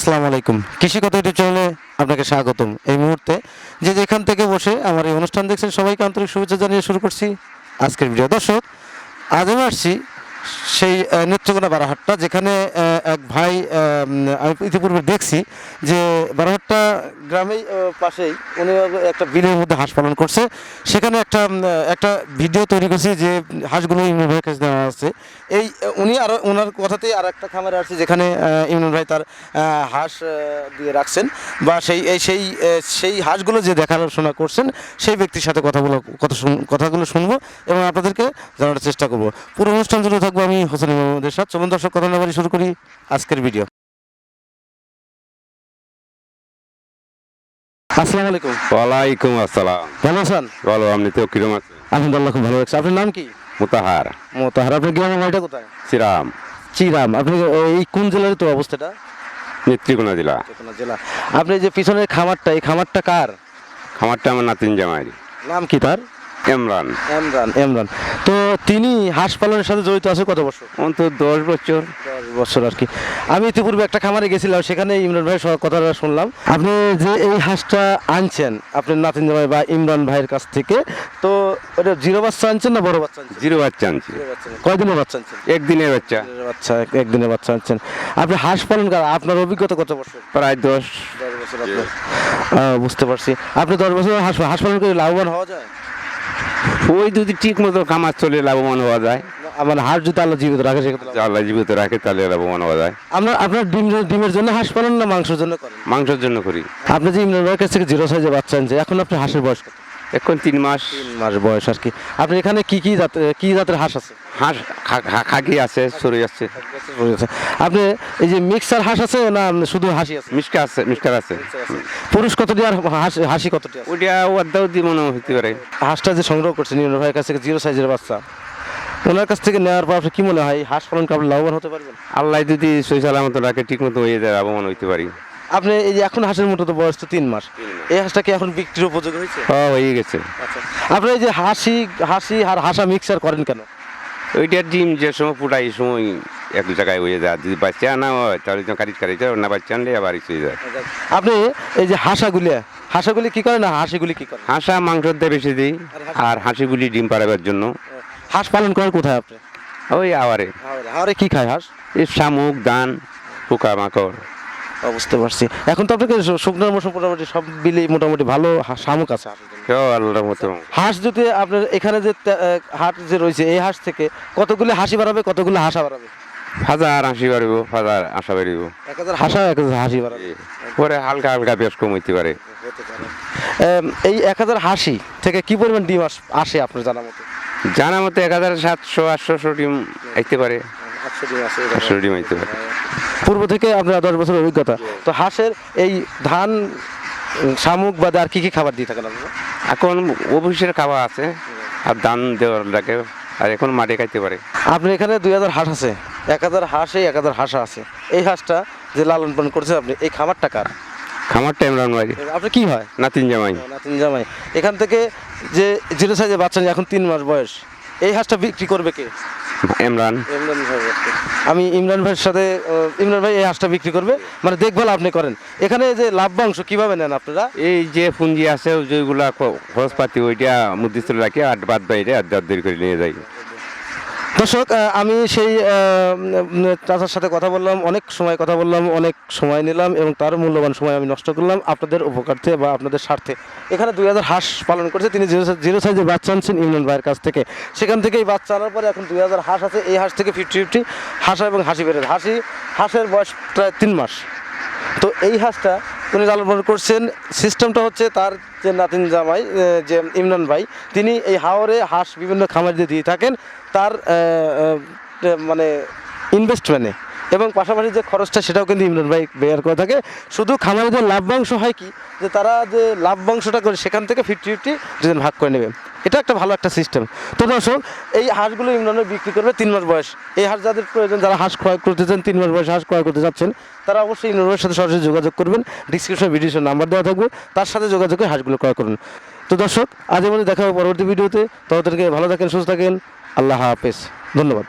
আসসালামু আলাইকুম। কৃষি কথা ইউটিউব চ্যানেলে আপনাকে স্বাগতম। এই মুহূর্তে যে যেখান থেকে বসে আমার এই অনুষ্ঠান দেখছেন সবাইকে আন্তরিক শুভেচ্ছা জানিয়ে শুরু করছি আজকের ভিডিও। দর্শক, আজ আমি আসছি সেই নেত্রকোনা বারাহাট্টা, যেখানে এক ভাই আমি ইতিপূর্বে দেখছি যে বারাহাট্টা গ্রামেই পাশেই উনি একটা বিলের মধ্যে হাঁস পালন করছে। সেখানে একটা ভিডিও তৈরি করছি যে হাঁসগুলো ইমরান ভাইয়ের কাছে দেওয়া আছে। এই উনি আর ওনার কথাতেই আর একটা খামারে আসছে, যেখানে ইমরান ভাই তার হাঁস দিয়ে রাখছেন, বা সেই হাঁসগুলো যে দেখাশোনা করছেন সেই ব্যক্তির সাথে কথাগুলো শুনবো এবং আপনাদেরকে জানার চেষ্টা করবো। পুরো অনুষ্ঠান জুড়ে থাকবো আমি হোসেন মোহাম্মদের সাথে। চলুন দর্শক, কথা না বাড়িয়ে শুরু করি আজকের ভিডিও। আসসালামু আলাইকুম। ওয়ালাইকুম আসসালাম। ভালো আছেন? বলো, আপনি তো কিরম আছেন? আলহামদুলিল্লাহ, খুব ভালো লাগছে। আপনার নাম কি? মুতাহার। মোতাহার। আপনার গ্রামের বাড়িটা কোথায়? শ্রীরাম। চিরাম। আপনি এই কোন জেলার তো অবস্থাটা? নেত্রকোনা জেলা। জেলা। আপনি যে পিছনের খামারটা, এই খামারটা কার? খামারটা আমার নাতিন জামাই। নাম কি তার? ইমরান। ইমরান। তো তিনি হাঁস পালনের সাথে জড়িত আছে কত বছর? অন্তত 10 বছর। 10 বছর আর কি। আমি ইতিপূর্বে একটা খামারে গেছিলাম, সেখানে ইমরান ভাইয়ের কথাটা শুনলাম। আপনি যে এই হাঁসটা আনছেন আপনার নাতিন জামাই বা ইমরান ভাইয়ের কাছ থেকে, তো ওটা জিরো বাচ্চা আনছেন না বড় বাচ্চা আনছেন? জিরো বাচ্চা আনছি। কয়দিনের বাচ্চা আনছেন? একদিনের বাচ্চা। একদিনের বাচ্চা আনছেন। আপনি হাঁস পালন করা, আপনার অভিজ্ঞতা কত বছর? প্রায় 10 বছর আপনার। বুঝতে পারছি। আপনি 10 বছর হাঁস পালন করে লাভবান হওয়া যায়? ওই যদি ঠিক মতো খামার চলে লাভবান হওয়া যায়। আমার হাঁস যদি আল্লাহ জীবিত রাখে, সেক্ষেত্রে আল্লাহ জীবিত রাখে তাহলে লাভবান হওয়া যায়। আপনার ডিমের জন্য হাঁস পালন না মাংসের জন্য করেন? মাংসের জন্য করি। আপনি যে ইমরান ভাইয়ের কাছ থেকে জিরো সাইজে বাচ্চা আনছে, এখন আপনার হাঁসের বয়স কত? এখন 3 মাস। 3 মাস বয়স আর কি। আপনি এখানে কি জাতের হাঁস আছে? হাঁস খাকি আছে, সরি আছে। আপনি এই যে মিক্সার হাঁস আছে না শুধু হাসি আছে? মিষ্টার আছে। পুরুষ কতটি আর হাসি কতটি আছে? ওইটা ওয়াদাও দি মনে হতে পারে। হাঁসটা যে সংগ্রহ করছেন ইমরান ভাইয়ের কাছ থেকে জিরো সাইজের বাচ্চা, ওনার কাছ থেকে নেওয়ার পর আপনি কি মনে হয় হাঁস পালন করে আপনি লাভবান হতে পারবেন? আল্লাহ যদি সই সালামত রাখে, ঠিক মতো হয়ে যায়, লাভবান হইতে পারি। আপনি এই যে এখন হাঁসের মতো তো বয়স তো 3 মাস, এই হাঁসটা কি এখন বিক্রির উপযোগী হয়েছে? হয়ে গেছে। আচ্ছা, আপনি এই যে হাসি আর হাসা মিক্সার করেন কেন? ওইটার ডিম যে সময় ফুটাই, এই সময় এক জায়গায় হয়ে যায়। যদি বাচ্চা না হয় তাহলে কারিজ না, বাচ্চা আনলে আবার হয়ে যায়। আপনি এই যে হাঁসাগুলি কি করেন না হাসিগুলি কি করেন? হাঁসা মাংসর দিয়ে বেশি দিই, আর হাঁসিগুলি ডিম পাড়াবার জন্য। হাঁস পালন করেন কোথায় আপনি? ওই আওয়ারে কি খায় হাঁস? এই শামুক, ধান, পোকা মাকড়। বুঝতে পারছি। এখন তো আপনাকে শুকনোর মৌসুম, মোটামুটি সব বিলেই মোটামুটি ভালো শামুক আছে। আল্লাহর মতো। হাঁস যদি আপনার এখানে যে হাট যে রয়েছে, এই হাঁস থেকে কতগুলো হাসি বাড়াবে, কতগুলো হাসা বাড়াবে? 1000 হাসি বাড়িব, 1000 আশা বাড়িব। 1000 হাসা, 1000 হাসি বাড়াবে। পরে হালকা হালকা বেশ কম হইতে পারে। এই 1000 হাসি থেকে কি পরিমাণ ডিম আসে আপনার জানা মতো 1700 800 ডিম আইতে পারে। 800 ডিম আইতে পারে। পূর্ব থেকে আপনার 10 বছর অভিজ্ঞতা। তো হাঁসের এই ধান, শামুক বাদে আর কি খাবার দিয়ে থাকেন আপনারা? এখন অফিসের খাওয়া আছে আর ধান দেওয়ার লাগে, আর এখন মাঠে খাইতে পারে। আপনার এখানে 2000 হাঁস আছে, 1000 হাঁসে 1000 হাঁসা আছে। এই হাঁসটা যে লালন পালন করছেন আপনি, এই খামারটা কার? খামারটা ইমরান ভাই। আপনার কি হয়? নাতিন জামাই। নাতিন জামাই। এখান থেকে যে জিরো সাইজে বাচ্চা, এখন 3 মাস বয়স, এই হাঁসটা বিক্রি করবে কে? ইমরান ভাই। আমি ইমরান ভাইয়ের সাথে, ইমরান ভাই এই হাঁসটা বিক্রি করবে, মানে দেখভাল আপনি করেন। এখানে যে লাভবাংশ কিভাবে নেন আপনারা? এই যে পুঁজি আছে যেগুলা খরচপাতি, ওইটা মধ্যস্থ রাখি, আর বাদ বাইরে আড্ডা করে নিয়ে যাই। দর্শক, আমি সেই চাচার সাথে কথা বললাম, অনেক সময় নিলাম এবং তার মূল্যবান সময় আমি নষ্ট করলাম আপনাদের উপকার্থে বা আপনাদের স্বার্থে। এখানে 2000 হাঁস পালন করছে তিনি, জিরো সাইজের বাচ্চা আনছেন ইমরান ভাইয়ের কাছ থেকে। সেখান থেকে এই বাচ্চা আনার পরে এখন 2000 হাঁস আছে। এই হাঁস থেকে 50-50 হাঁসা এবং হাসি বেড়ে। হাঁসের বয়স প্রায় 3 মাস। তো এই হাঁসটা উনি লালন পালন করছেন। সিস্টেমটা হচ্ছে, তার যে নাতিন জামাই যে ইমরান ভাই, তিনি এই হাওরে হাঁস বিভিন্ন খামারে দিয়ে থাকেন তার মানে ইনভেস্টমেন্টে, এবং পাশাপাশি যে খরচটা সেটাও কিন্তু ইমরান ভাই বেয়ার করে থাকে। শুধু খামারিদের লাভবাংশ হয় কি, যে তারা যে লাভবাংশটা করে সেখান থেকে 50-50 দুজন ভাগ করে নেবে। এটা একটা ভালো একটা সিস্টেম। তো দর্শক, এই হাঁসগুলো ইমরান ভাই বিক্রি করবে 3 মাস বয়স। এই হাঁস যাদের প্রয়োজন, যারা হাঁস ক্রয় করতে চান, 3 মাস বয়স হাঁস ক্রয় করতে যাচ্ছেন, তারা অবশ্যই ইমরান ভাইয়ের সাথে সরাসরি যোগাযোগ করবেন। ডিসক্রিপশনে ভিডিওর নাম্বার দেওয়া থাকবে, তার সাথে যোগাযোগ করে হাঁসগুলো ক্রয় করুন। তো দর্শক, আজ আমাদের দেখা হবে পরবর্তী ভিডিওতে। ততদিনকে ভালো থাকেন, সুস্থ থাকেন। আল্লাহ হাফেজ। ধন্যবাদ।